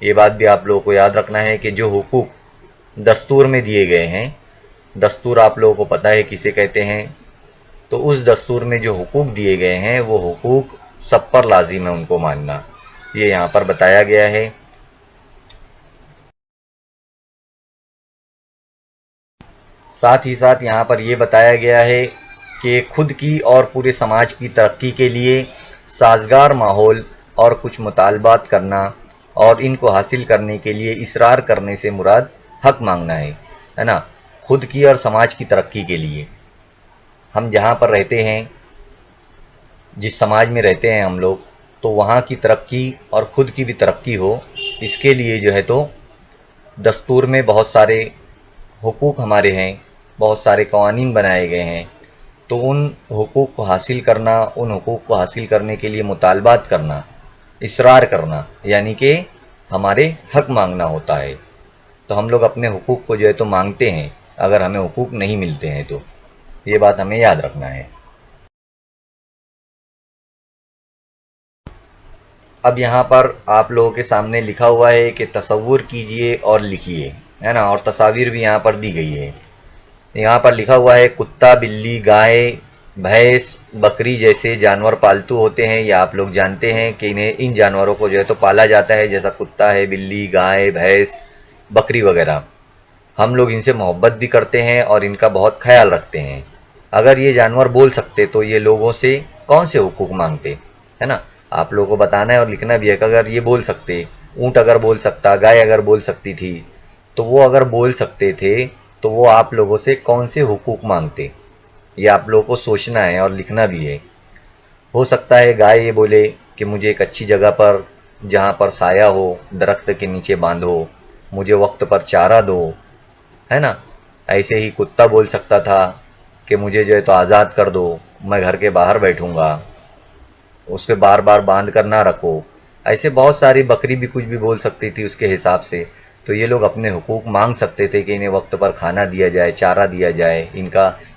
یہ بات بھی آپ لوگوں کو یاد رکھنا ہے کہ جو حقوق دستور میں دیے گئے ہیں، دستور آپ لوگوں کو پتہ ہے کسے کہتے ہیں، تو اس دستور میں جو حقوق دیے گئے ہیں وہ حقوق سب پر لازم ہے ان کو ماننا، یہ یہاں پر بتایا گیا ہے۔ ساتھ ہی ساتھ یہاں پر یہ بتایا گیا ہے کہ خود کی اور پورے سماج کی ترقی کے لیے سازگار ماحول اور کچھ مطالبات کرنا اور ان کو حاصل کرنے کے لیے اصرار کرنے سے مراد حق مانگنا ہے نا، خود کی اور سماج کی ترقی کے لیے۔ ہم جہاں پر رہتے ہیں، جس سماج میں رہتے ہیں ہم لوگ، تو وہاں کی ترقی اور خود کی بھی ترقی ہو، اس کے لیے جو ہے تو دستور میں بہت سارے حقوق ہمارے ہیں، بہت سارے قوانین بنائے گئے ہیں، تو ان حقوق کو حاصل کرنا، ان حقوق کو حاصل کرنے کے لیے مطالبات کرنا، اصرار کرنا، یعنی کہ ہمارے حق مانگنا ہوتا ہے۔ تو ہم لوگ اپنے حقوق کو جو ہے تو مانگتے ہیں اگر ہمیں حقوق نہیں ملتے ہیں، تو یہ بات ہمیں یاد رکھنا ہے۔ اب یہاں پر آپ لوگوں کے سامنے لکھا ہوا ہے کہ تصور کیجئے اور لکھیے، ہے نا، اور تصاویر بھی یہاں پر دی گئی ہے۔ یہاں پر لکھا ہوا ہے کتا، بلی، گائے، بھینس، بکری جیسے جانور پالتو ہوتے ہیں، یا آپ لوگ جانتے ہیں کہ ان جانوروں کو جو ہے تو پالا جاتا ہے، جیسا کتا ہے، بلی، گائے، بھینس، بکری وغیرہ۔ ہم لوگ ان سے محبت بھی کرتے ہیں اور ان کا بہت خیال رکھتے ہیں۔ اگر یہ جانور بول سکتے تو یہ لوگوں سے کون سے حقوق مانگتے، ہے نا؟ آپ لوگوں کو بتانا ہے اور لکھنا بھی ہے کہ اگر یہ بول سکتے، اونٹ اگر بول سکتا، گائے اگر بول سکتی تھی، تو وہ اگر بول سکتے تھے تو وہ آپ لوگوں سے کون سے حقوق مانگتے، یہ آپ لوگوں کو سوچنا ہے اور لکھنا بھی ہے۔ ہو سکتا ہے گائے یہ بولے کہ مجھے ایک اچھی جگہ پر جہاں پر سایہ ہو، درخت کے نیچے باندھو، مجھے وقت پر چارہ دو، ہے نا؟ ایسے ہی کتا بول سکتا تھا کہ مجھے جو ہے تو آزاد کر دو، میں گھر کے باہر بیٹھوں گا، اس کے بار بار باندھ کر نہ رکھو۔ ایسے بہت ساری، بکری بھی کچھ بھی بول سکتی تھی اس کے حساب سے۔ تو یہ لوگ اپنے حقوق مانگ سکتے تھے کہ انہیں وقت پر کھانا دیا جائے، چارہ دیا جائے،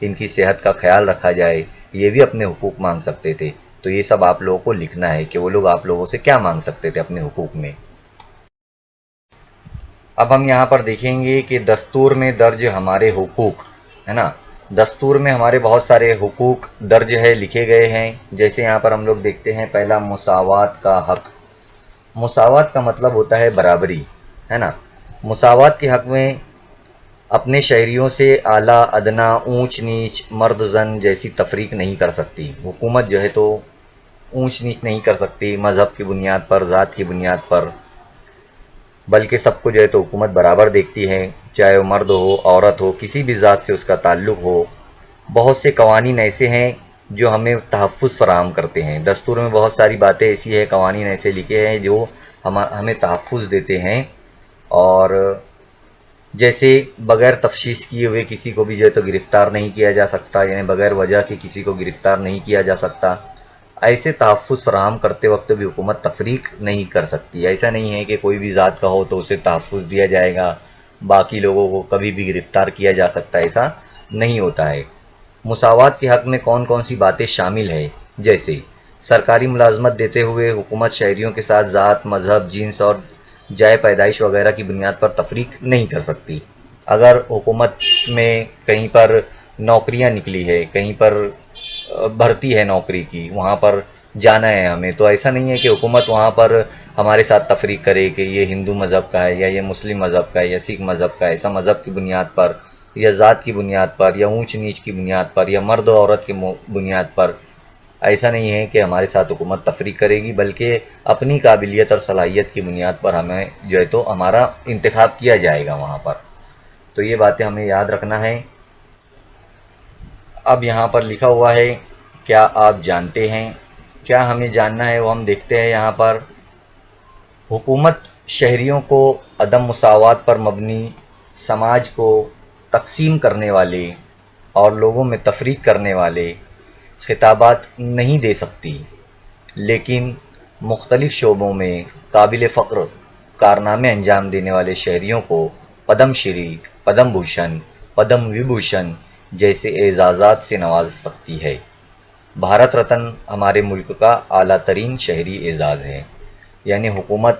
ان کی صحت کا خیال رکھا جائے، یہ بھی اپنے حقوق مانگ سکتے تھے۔ تو یہ سب آپ لوگوں کو لکھنا ہے کہ وہ لوگ آپ لوگوں سے کیا مانگ سکتے تھے اپنے حقوق میں۔ اب ہم یہاں پر دیکھیں گے کہ دستور میں درج ہمارے حقوق، ہے نا، دستور میں ہمارے بہت سارے حقوق درج ہے، لکھے گئے ہیں۔ جیسے یہاں پر ہم لوگ دیکھتے ہیں، پہلا مساوات کا حق۔ مساوات کا مطلب ہوتا ہے برابری، ہے نا۔ مساوات کے حق میں اپنے شہریوں سے اعلیٰ ادنا، اونچ نیچ، مرد زن جیسی تفریق نہیں کر سکتی۔ حکومت جو ہے تو اونچ نیچ نہیں کر سکتی مذہب کی بنیاد پر، ذات کی بنیاد پر، بلکہ سب کو جو ہے تو حکومت برابر دیکھتی ہے، چاہے وہ مرد ہو، عورت ہو، کسی بھی ذات سے اس کا تعلق ہو۔ بہت سے قوانین ایسے ہیں جو ہمیں تحفظ فراہم کرتے ہیں۔ دستور میں بہت ساری باتیں ایسی ہیں، قوانین ایسے لکھے ہیں جو ہمیں تحفظ دیتے ہیں، اور جیسے بغیر تفتیش کیے ہوئے کسی کو بھی جو ہے تو گرفتار نہیں کیا جا سکتا، یعنی بغیر وجہ کے کسی کو گرفتار نہیں کیا جا سکتا۔ ایسے تحفظ فراہم کرتے وقت بھی حکومت تفریق نہیں کر سکتی۔ ایسا نہیں ہے کہ کوئی بھی ذات کا ہو تو اسے تحفظ دیا جائے گا، باقی لوگوں کو کبھی بھی گرفتار کیا جا سکتا ہے، ایسا نہیں ہوتا ہے۔ مساوات کے حق میں کون کون سی باتیں شامل ہیں؟ جیسے سرکاری ملازمت دیتے ہوئے حکومت شہریوں کے ساتھ ذات، مذہب، جنس اور جائے پیدائش وغیرہ کی بنیاد پر تفریق نہیں کر سکتی۔ اگر حکومت میں کہیں پر نوکریاں نکلی ہے، کہیں پر بھرتی ہے نوکری کی، وہاں پر جانا ہے ہمیں، تو ایسا نہیں ہے کہ حکومت وہاں پر ہمارے ساتھ تفریق کرے کہ یہ ہندو مذہب کا ہے، یا یہ مسلم مذہب کا ہے، یا سکھ مذہب کا ہے۔ ایسا مذہب کی بنیاد پر، یا ذات کی بنیاد پر، یا اونچ نیچ کی بنیاد پر، یا مرد و عورت کی بنیاد پر ایسا نہیں ہے کہ ہمارے ساتھ حکومت تفریق کرے گی، بلکہ اپنی قابلیت اور صلاحیت کی بنیاد پر ہمیں جو ہے تو ہمارا انتخاب کیا جائے گا وہاں پر۔ تو یہ باتیں ہمیں یاد رکھنا ہے۔ اب یہاں پر لکھا ہوا ہے، کیا آپ جانتے ہیں؟ کیا ہمیں جاننا ہے وہ ہم دیکھتے ہیں یہاں پر۔ حکومت شہریوں کو عدم مساوات پر مبنی سماج کو تقسیم کرنے والے اور لوگوں میں تفریق کرنے والے خطابات نہیں دے سکتی، لیکن مختلف شعبوں میں قابل فخر کارنامے انجام دینے والے شہریوں کو پدم شری، پدم بھوشن، پدم وبھوشن جیسے اعزازات سے نواز سکتی ہے۔ بھارت رتن ہمارے ملک کا اعلیٰ ترین شہری اعزاز ہے، یعنی حکومت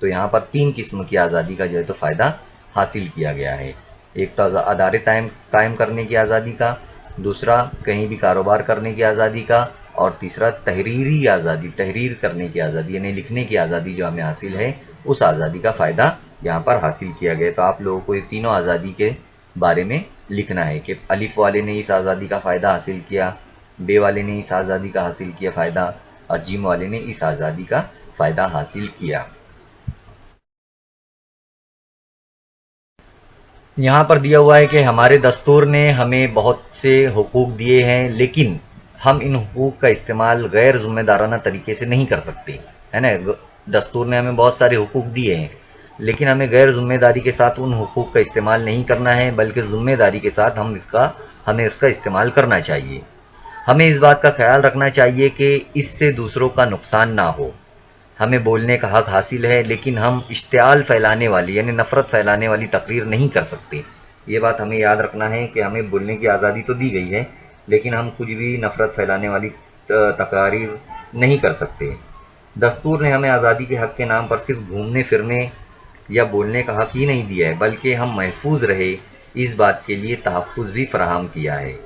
تو یہاں پر 3 قسم کی آزادی کا جو ہے تو فائدہ حاصل کیا گیا ہے. ایک تو ادارے قائم کرنے کی آزادی کا، دوسرا کہیں بھی کاروبار کرنے کی آزادی کا، اور تیسرا تحریری آزادی، تحریر کرنے کی آزادی یعنی لکھنے کی آزادی جو ہمیں حاصل ہے، اس آزادی کا فائدہ یہاں پر حاصل کیا گیا. تو آپ لوگوں کو یہ تینوں آزادی کے بارے میں لکھنا ہے کہ الف والے نے اس آزادی کا فائدہ حاصل کیا، بے والے نے اس آزادی کا حاصل کیا فائدہ، اور جیم والے نے اس آزادی کا فائدہ حاصل کیا. یہاں پر دیا ہوا ہے کہ ہمارے دستور نے ہمیں بہت سے حقوق دیے ہیں، لیکن ہم ان حقوق کا استعمال غیر ذمہ دارانہ طریقے سے نہیں کر سکتے، ہے نا. دستور نے ہمیں بہت سارے حقوق دیے ہیں، لیکن ہمیں غیر ذمہ داری کے ساتھ ان حقوق کا استعمال نہیں کرنا ہے، بلکہ ذمہ داری کے ساتھ ہمیں اس کا استعمال کرنا چاہیے. ہمیں اس بات کا خیال رکھنا چاہیے کہ اس سے دوسروں کا نقصان نہ ہو. ہمیں بولنے کا حق حاصل ہے، لیکن ہم اشتعال پھیلانے والی یعنی نفرت پھیلانے والی تقریر نہیں کر سکتے. یہ بات ہمیں یاد رکھنا ہے کہ ہمیں بولنے کی آزادی تو دی گئی ہے، لیکن ہم کچھ بھی نفرت پھیلانے والی تقاریر نہیں کر سکتے. دستور نے ہمیں آزادی کے حق کے نام پر صرف گھومنے پھرنے یا بولنے کا حق ہی نہیں دیا ہے، بلکہ ہم محفوظ رہے اس بات کے لیے تحفظ بھی فراہم کیا ہے.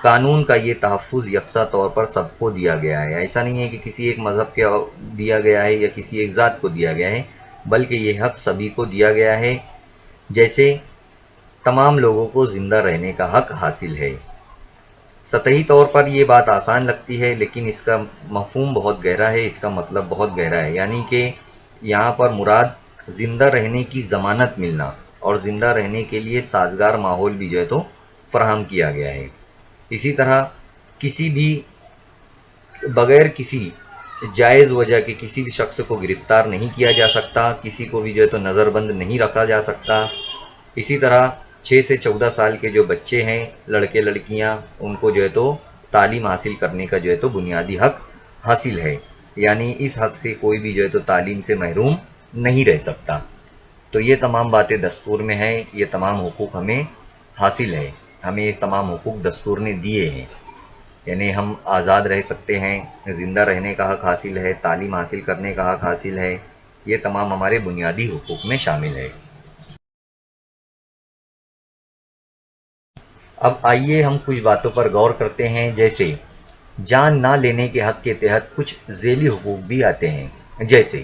قانون کا یہ تحفظ یکساں طور پر سب کو دیا گیا ہے. ایسا نہیں ہے کہ کسی ایک مذہب کے دیا گیا ہے یا کسی ایک ذات کو دیا گیا ہے، بلکہ یہ حق سبھی کو دیا گیا ہے. جیسے تمام لوگوں کو زندہ رہنے کا حق حاصل ہے. سطحی طور پر یہ بات آسان لگتی ہے، لیکن اس کا مفہوم بہت گہرا ہے، اس کا مطلب بہت گہرا ہے. یعنی کہ یہاں پر مراد زندہ رہنے کی ضمانت ملنا اور زندہ رہنے کے لیے سازگار ماحول بھی جو ہے تو فراہم کیا گیا ہے. اسی طرح کسی بھی بغیر کسی جائز وجہ کے کسی بھی شخص کو گرفتار نہیں کیا جا سکتا، کسی کو بھی جو ہے تو نظر بند نہیں رکھا جا سکتا. اسی طرح 6 سے 14 سال کے جو بچے ہیں، لڑکے لڑکیاں، ان کو جو ہے تو تعلیم حاصل کرنے کا جو ہے تو بنیادی حق حاصل ہے. یعنی اس حق سے کوئی بھی جو ہے تو تعلیم سے محروم نہیں رہ سکتا. تو یہ تمام باتیں دستور میں ہیں، یہ تمام حقوق ہمیں حاصل ہے، ہمیں یہ تمام حقوق دستور نے دیے ہیں. یعنی ہم آزاد رہ سکتے ہیں، زندہ رہنے کا حق حاصل ہے، تعلیم حاصل کرنے کا حق حاصل ہے. یہ تمام ہمارے بنیادی حقوق میں شامل ہے. اب آئیے ہم کچھ باتوں پر غور کرتے ہیں. جیسے جان نہ لینے کے حق کے تحت کچھ ذیلی حقوق بھی آتے ہیں. جیسے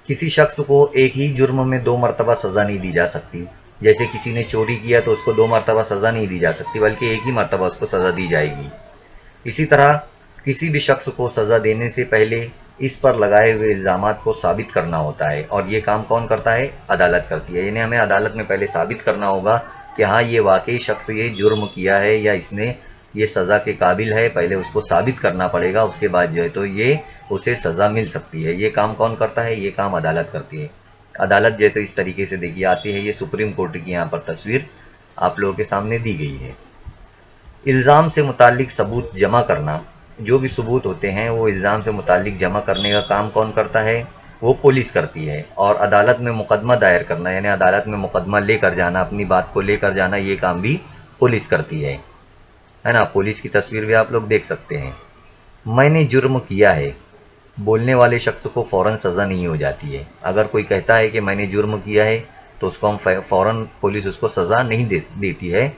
کسی شخص کو ایک ہی جرم میں 2 مرتبہ سزا نہیں دی جا سکتی. جیسے کسی نے چوری کیا تو اس کو 2 مرتبہ سزا نہیں دی جا سکتی، بلکہ ایک ہی مرتبہ اس کو سزا دی جائے گی. اسی طرح کسی بھی شخص کو سزا دینے سے پہلے اس پر لگائے ہوئے الزامات کو ثابت کرنا ہوتا ہے، اور یہ کام کون کرتا ہے؟ عدالت کرتی ہے. یعنی ہمیں عدالت میں پہلے ثابت کرنا ہوگا کہ ہاں یہ واقعی شخص یہ جرم کیا ہے یا اس نے یہ سزا کے قابل ہے. پہلے اس کو ثابت کرنا پڑے گا، اس کے بعد جو ہے تو یہ اسے سزا مل سکتی ہے. یہ کام کون کرتا ہے؟ یہ کام عدالت کرتی ہے. عدالت جو ہے تو اس طریقے سے دیکھیے آتی ہے. یہ سپریم کورٹ کی یہاں پر تصویر آپ لوگوں کے سامنے دی گئی ہے. الزام سے متعلق ثبوت جمع کرنا، جو بھی ثبوت ہوتے ہیں وہ الزام سے متعلق جمع کرنے کا کام کون کرتا ہے؟ وہ پولیس کرتی ہے. اور عدالت میں مقدمہ دائر کرنا، یعنی عدالت میں مقدمہ لے کر جانا، اپنی بات کو لے کر جانا، یہ کام بھی پولیس کرتی ہے نا. پولیس کی تصویر بھی آپ لوگ دیکھ سکتے ہیں. میں نے جرم کیا ہے، بولنے والے شخص کو فوراً سزا نہیں ہو جاتی ہے. اگر کوئی کہتا ہے کہ میں نے جرم کیا ہے تو اس کو ہم فوراً پولیس اس کو سزا نہیں دیتی ہے،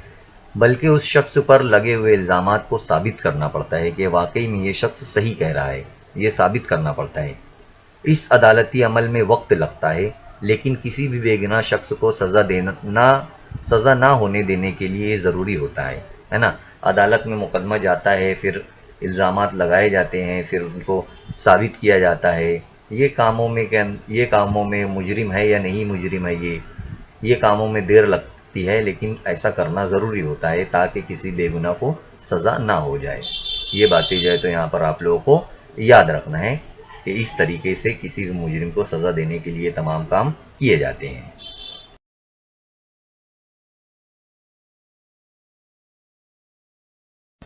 بلکہ اس شخص پر لگے ہوئے الزامات کو ثابت کرنا پڑتا ہے کہ واقعی میں یہ شخص صحیح کہہ رہا ہے. یہ ثابت کرنا پڑتا ہے. اس عدالتی عمل میں وقت لگتا ہے، لیکن کسی بھی بے گناہ شخص کو سزا نہ ہونے دینے کے لیے یہ ضروری ہوتا ہے نا. عدالت میں مقدمہ جاتا ہے، پھر الزامات لگائے جاتے ہیں، پھر ان کو ثابت کیا جاتا ہے. یہ کاموں میں مجرم ہے یا نہیں مجرم ہے، یہ کاموں میں دیر لگتی ہے، لیکن ایسا کرنا ضروری ہوتا ہے تاکہ کسی بے گناہ کو سزا نہ ہو جائے. یہ باتیں جو ہے تو یہاں پر آپ لوگوں کو یاد رکھنا ہے کہ اس طریقے سے کسی بھی مجرم کو سزا دینے کے لیے تمام کام کیے جاتے ہیں.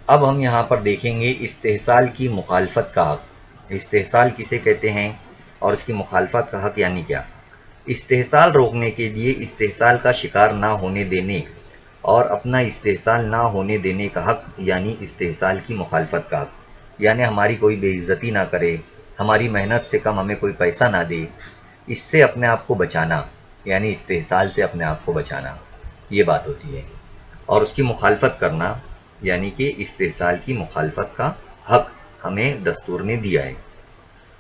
اب ہم یہاں پر دیکھیں گے استحصال کی مخالفت کا حق. استحصال کسے کہتے ہیں اور اس کی مخالفت کا حق یعنی کیا؟ استحصال روکنے کے لیے استحصال کا شکار نہ ہونے دینے اور اپنا استحصال نہ ہونے دینے کا حق یعنی استحصال کی مخالفت کا حق. یعنی ہماری کوئی بے عزتی نہ کرے، ہماری محنت سے کم ہمیں کوئی پیسہ نہ دے، اس سے اپنے آپ کو بچانا، یعنی استحصال سے اپنے آپ کو بچانا، یہ بات ہوتی ہے. اور اس کی مخالفت کرنا، یعنی کہ استحصال کی مخالفت کا حق ہمیں دستور نے دیا ہے.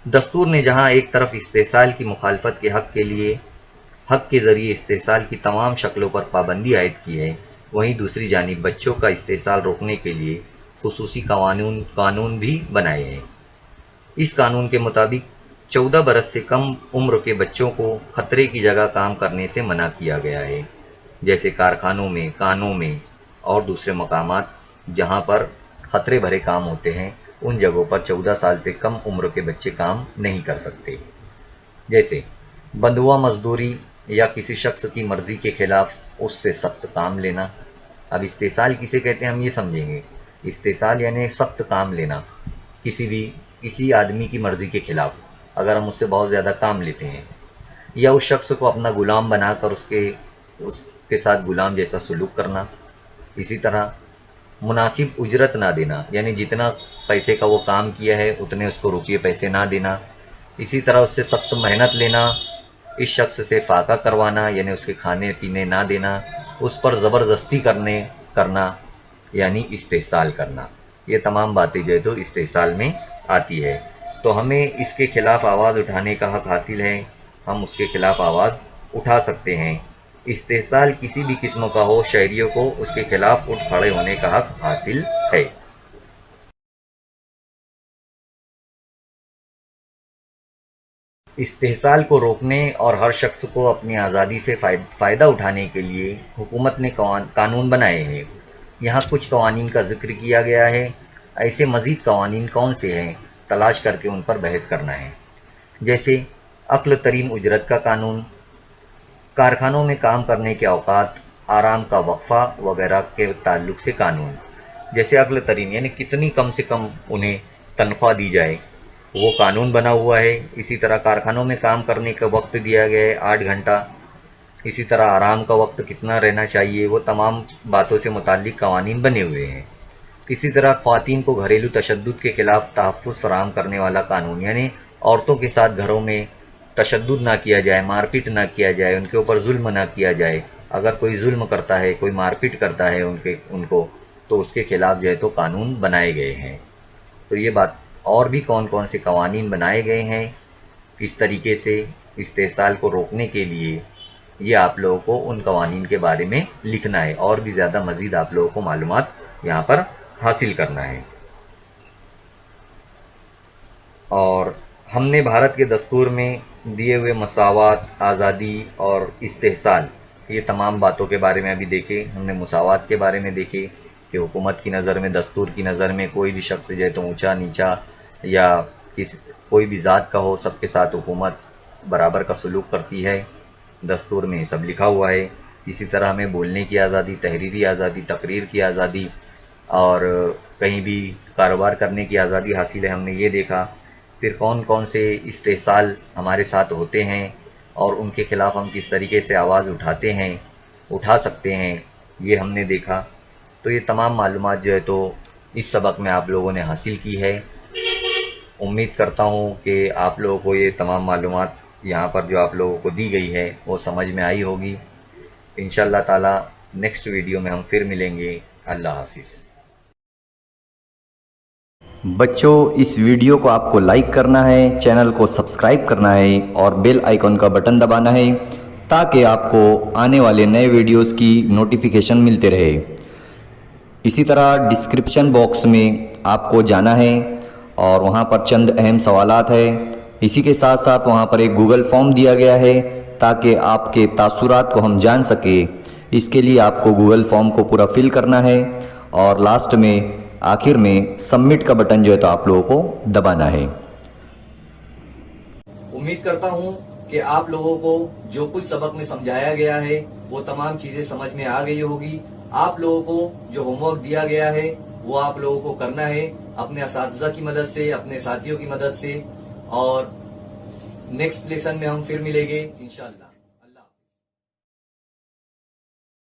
دستور نے جہاں ایک طرف استحصال کی مخالفت کے حق کے ذریعے استحصال کی تمام شکلوں پر پابندی عائد کی ہے، وہیں دوسری جانب بچوں کا استحصال روکنے کے لیے خصوصی قانون بھی بنائے ہیں. اس قانون کے مطابق 14 برس سے کم عمر کے بچوں کو خطرے کی جگہ کام کرنے سے منع کیا گیا ہے، جیسے کارخانوں میں، کانوں میں اور دوسرے مقامات جہاں پر خطرے بھرے کام ہوتے ہیں، ان جگہوں پر 14 سال سے کم عمر کے بچے کام نہیں کر سکتے. جیسے بندوا مزدوری یا کسی شخص کی مرضی کے خلاف اس سے سخت کام لینا. اب استحصال کسے کہتے ہیں ہم یہ سمجھیں گے. استحصال یعنی سخت کام لینا، کسی آدمی کی مرضی کے خلاف اگر ہم اس سے بہت زیادہ کام لیتے ہیں، یا اس شخص کو اپنا غلام بنا کر اس کے ساتھ غلام جیسا سلوک کرنا. اسی طرح مناسب اجرت نہ دینا، یعنی جتنا پیسے کا وہ کام کیا ہے اتنے اس کو روپیے پیسے نہ دینا. اسی طرح اس سے سخت محنت لینا، اس شخص سے فاقہ کروانا، یعنی اس کے کھانے پینے نہ دینا، اس پر زبردستی کرنا یعنی استحصال کرنا. یہ تمام باتیں جو ہے تو استحصال میں آتی ہے. تو ہمیں اس کے خلاف آواز اٹھانے کا حق حاصل ہے، ہم اس کے خلاف آواز اٹھا سکتے ہیں. استحصال کسی بھی قسم کا ہو، شہریوں کو اس کے خلاف اٹھ کھڑے ہونے کا حق حاصل ہے. استحصال کو روکنے اور ہر شخص کو اپنی آزادی سے فائدہ اٹھانے کے لیے حکومت نے قانون بنائے ہیں. یہاں کچھ قوانین کا ذکر کیا گیا ہے. ایسے مزید قوانین کون سے ہیں تلاش کر کے ان پر بحث کرنا ہے. جیسے اقل ترین اجرت کا قانون، کارخانوں میں کام کرنے کے اوقات، آرام کا وقفہ وغیرہ کے تعلق سے قانون. جیسے اقل ترین یعنی کتنی کم سے کم انہیں تنخواہ دی جائے، وہ قانون بنا ہوا ہے. اسی طرح کارخانوں میں کام کرنے کا وقت دیا گیا ہے 8 گھنٹہ. اسی طرح آرام کا وقت کتنا رہنا چاہیے، وہ تمام باتوں سے متعلق قوانین بنے ہوئے ہیں. اسی طرح خواتین کو گھریلو تشدد کے خلاف تحفظ فراہم کرنے والا قانون، یعنی عورتوں کے ساتھ گھروں میں تشدد نہ کیا جائے، مار پیٹ نہ کیا جائے، ان کے اوپر ظلم نہ کیا جائے. اگر کوئی ظلم کرتا ہے، کوئی مار پیٹ کرتا ہے ان کو، تو اس کے خلاف جو ہے تو قانون بنائے گئے ہیں. تو یہ بات، اور بھی کون کون سے قوانین بنائے گئے ہیں اس طریقے سے استحصال کو روکنے کے لیے، یہ آپ لوگوں کو ان قوانین کے بارے میں لکھنا ہے، اور بھی زیادہ مزید آپ لوگوں کو معلومات یہاں پر حاصل کرنا ہے. اور ہم نے بھارت کے دستور میں دیے ہوئے مساوات، آزادی اور استحصال، یہ تمام باتوں کے بارے میں ابھی دیکھے. ہم نے مساوات کے بارے میں دیکھے کہ حکومت کی نظر میں، دستور کی نظر میں کوئی بھی شخص جو ہے تو اونچا نیچا یا کوئی بھی ذات کا ہو، سب کے ساتھ حکومت برابر کا سلوک کرتی ہے. دستور میں سب لکھا ہوا ہے. اسی طرح ہمیں بولنے کی آزادی، تحریری آزادی، تقریر کی آزادی اور کہیں بھی کاروبار کرنے کی آزادی حاصل ہے، ہم نے یہ دیکھا. پھر کون کون سے استحصال ہمارے ساتھ ہوتے ہیں اور ان کے خلاف ہم کس طریقے سے آواز اٹھا سکتے ہیں، یہ ہم نے دیکھا. تو یہ تمام معلومات جو ہے تو اس سبق میں آپ لوگوں نے حاصل کی ہے. امید کرتا ہوں کہ آپ لوگوں کو یہ تمام معلومات یہاں پر جو آپ لوگوں کو دی گئی ہے وہ سمجھ میں آئی ہوگی. انشاءاللہ تعالی نیکسٹ ویڈیو میں ہم پھر ملیں گے. اللہ حافظ. بچوں، اس ویڈیو کو آپ کو لائک کرنا ہے، چینل کو سبسکرائب کرنا ہے اور بیل آئیکن کا بٹن دبانا ہے تاکہ آپ کو آنے والے نئے ویڈیوز کی نوٹیفیکیشن ملتے رہے. اسی طرح ڈسکرپشن باکس میں آپ کو جانا ہے اور وہاں پر چند اہم سوالات ہیں. اسی کے ساتھ ساتھ وہاں پر ایک گوگل فارم دیا گیا ہے تاکہ آپ کے تاثرات کو ہم جان سکیں. اس کے لیے آپ کو گوگل فارم کو پورا فل کرنا ہے اور لاسٹ میں آخر میں سبمٹ کا بٹن جو ہے تو آپ لوگوں کو دبانا ہے. امید کرتا ہوں کہ آپ لوگوں کو جو کچھ سبق میں سمجھایا گیا ہے وہ تمام چیزیں سمجھ میں آ گئی ہوگی. آپ لوگوں کو جو ہوم ورک دیا گیا ہے وہ آپ لوگوں کو کرنا ہے اپنے اساتذہ کی مدد سے، اپنے ساتھیوں کی مدد سے. اور نیکسٹ لیسن میں ہم پھر ملیں گے انشاءاللہ.